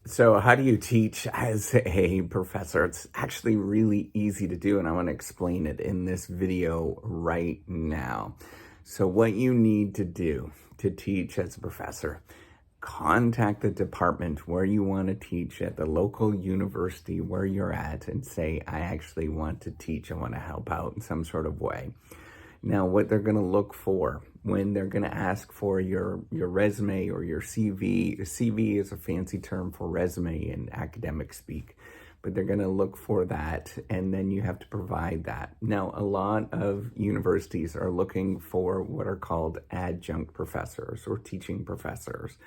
So how do you teach as a professor? It's actually really easy to do, and I want to explain it in this video right now. So what you need to do to teach as a professor, contact the department where you want to teach at the local university where you're at and say, I actually want to teach. I want to help out in some sort of way. Now, what they're going to look for when they're going to ask for your resume or your CV, CV is a fancy term for resume in academic speak, but they're going to look for that, and then you have to provide that. Now, a lot of universities are looking for what are called adjunct professors or teaching professors,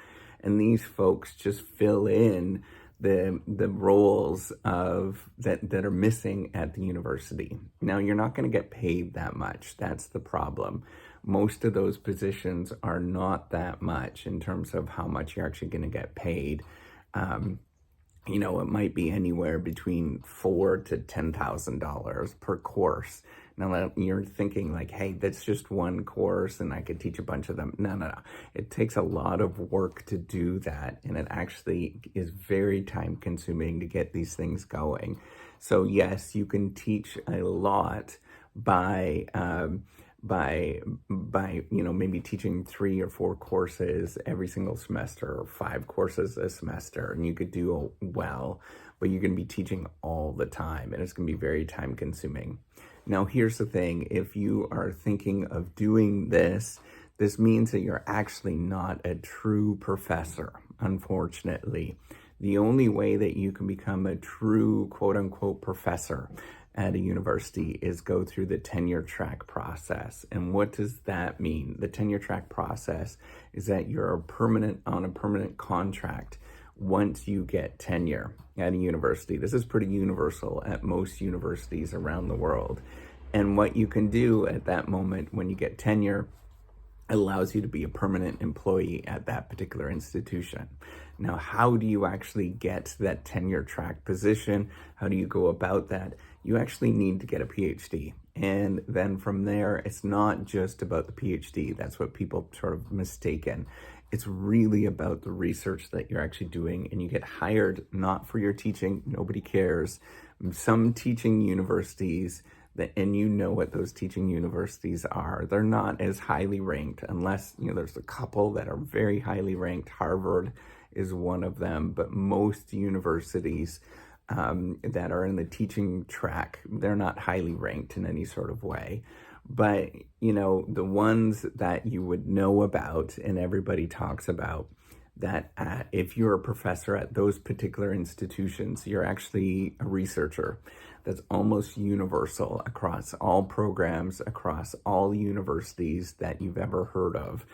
and these folks just fill in the roles of that are missing at the university. Now, you're not going to get paid that much. That's the problem. Most of those positions are not that much in terms of how much you're actually going to get paid. It might be anywhere between $4,000 to $10,000 per course. Now you're thinking like, hey, that's just one course and I could teach a bunch of them. No. It takes a lot of work to do that. And it actually is very time consuming to get these things going. So yes, you can teach a lot by maybe teaching 3 or 4 courses every single semester or 5 courses a semester, and you could do well, but you're going to be teaching all the time and it's going to be very time consuming. Now, here's the thing. If you are thinking of doing this means that you're actually not a true professor, unfortunately. The only way that you can become a true quote unquote professor at a university is go through the tenure track process. And what does that mean? The tenure track process is that you're on a permanent contract once you get tenure at a university. This is pretty universal at most universities around the world. And what you can do at that moment when you get tenure allows you to be a permanent employee at that particular institution. Now, how do you actually get that tenure track position? How do you go about that? You actually need to get a PhD. And then from there, it's not just about the PhD. That's what people sort of mistaken. It's really about the research that you're actually doing, and you get hired not for your teaching. Nobody cares. Some teaching universities, and you know what those teaching universities are, they're not as highly ranked unless, there's a couple that are very highly ranked. Harvard is one of them, but most universities that are in the teaching track, they're not highly ranked in any sort of way. But, the ones that you would know about and everybody talks about, that if you're a professor at those particular institutions, you're actually a researcher. That's almost universal across all programs, across all universities that you've ever heard of.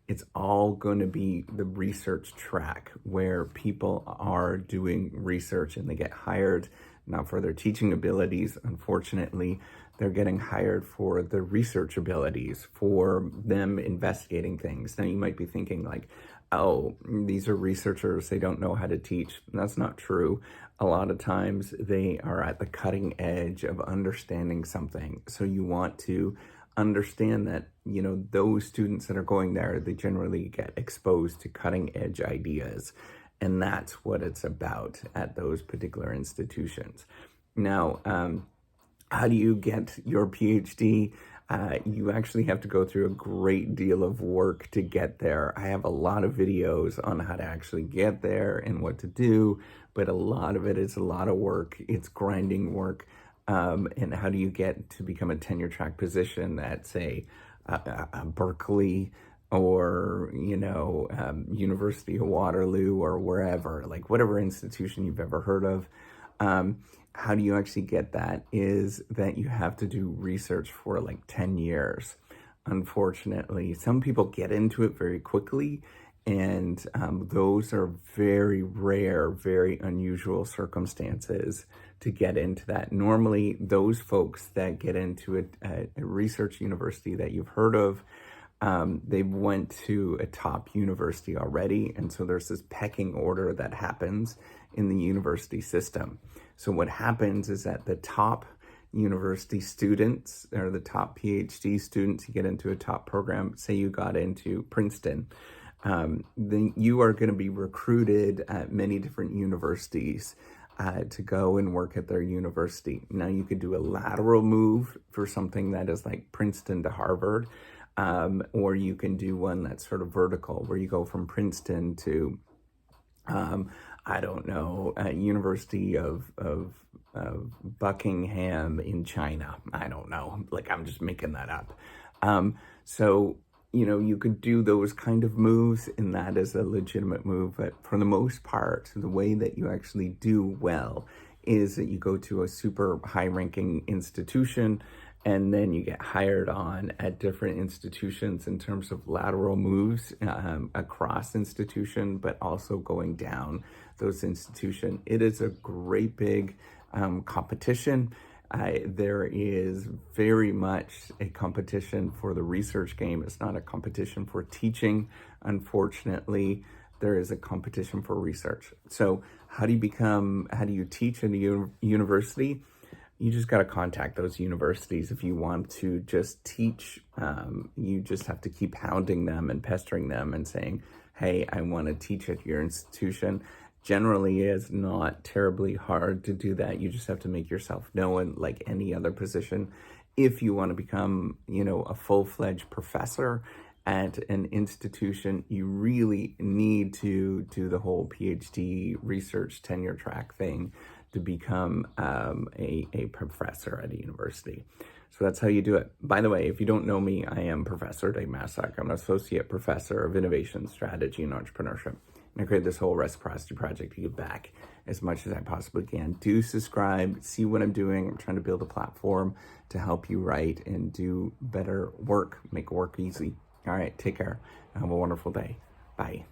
It's all going to be the research track where people are doing research and they get hired not for their teaching abilities. Unfortunately, they're getting hired for the research abilities, for them investigating things. Now, you might be thinking like, oh, these are researchers, they don't know how to teach. And that's not true. A lot of times they are at the cutting edge of understanding something. So you want to understand that, those students that are going there, they generally get exposed to cutting edge ideas. And that's what it's about at those particular institutions. Now, how do you get your PhD? You actually have to go through a great deal of work to get there. I have a lot of videos on how to actually get there and what to do, but a lot of it is a lot of work. It's grinding work. And how do you get to become a tenure track position at, say, Berkeley or, University of Waterloo or wherever, like whatever institution you've ever heard of. How do you actually get that is that you have to do research for like 10 years. Unfortunately, some people get into it very quickly, and those are very rare, very unusual circumstances to get into that. Normally, those folks that get into a research university that you've heard of, they went to a top university already, and so there's this pecking order that happens in the university system. So what happens is that the top university students or the top PhD students, you get into a top program, say you got into Princeton, then you are going to be recruited at many different universities to go and work at their university. Now, you could do a lateral move for something that is like Princeton to Harvard, or you can do one that's sort of vertical, where you go from Princeton to, I don't know, University of Buckingham in China. I don't know. Like, I'm just making that up. So, you could do those kind of moves, and that is a legitimate move. But for the most part, the way that you actually do well is that you go to a super high-ranking institution, and then you get hired on at different institutions in terms of lateral moves across institution, but also going down those institutions. It is a great big competition. There is very much a competition for the research game. It's not a competition for teaching. Unfortunately, there is a competition for research. So how do you teach in a university? You just got to contact those universities if you want to just teach. You just have to keep hounding them and pestering them and saying, hey, I want to teach at your institution. Generally, it's not terribly hard to do that. You just have to make yourself known like any other position. If you want to become, a full-fledged professor at an institution, you really need to do the whole PhD research tenure track thing to become a professor at a university. So that's how you do it. By the way, if you don't know me, I am Professor Dave Massac. I'm an Associate Professor of Innovation, Strategy, and Entrepreneurship. And I created this whole reciprocity project to give back as much as I possibly can. Do subscribe, see what I'm doing. I'm trying to build a platform to help you write and do better work, make work easy. All right, take care. Have a wonderful day. Bye.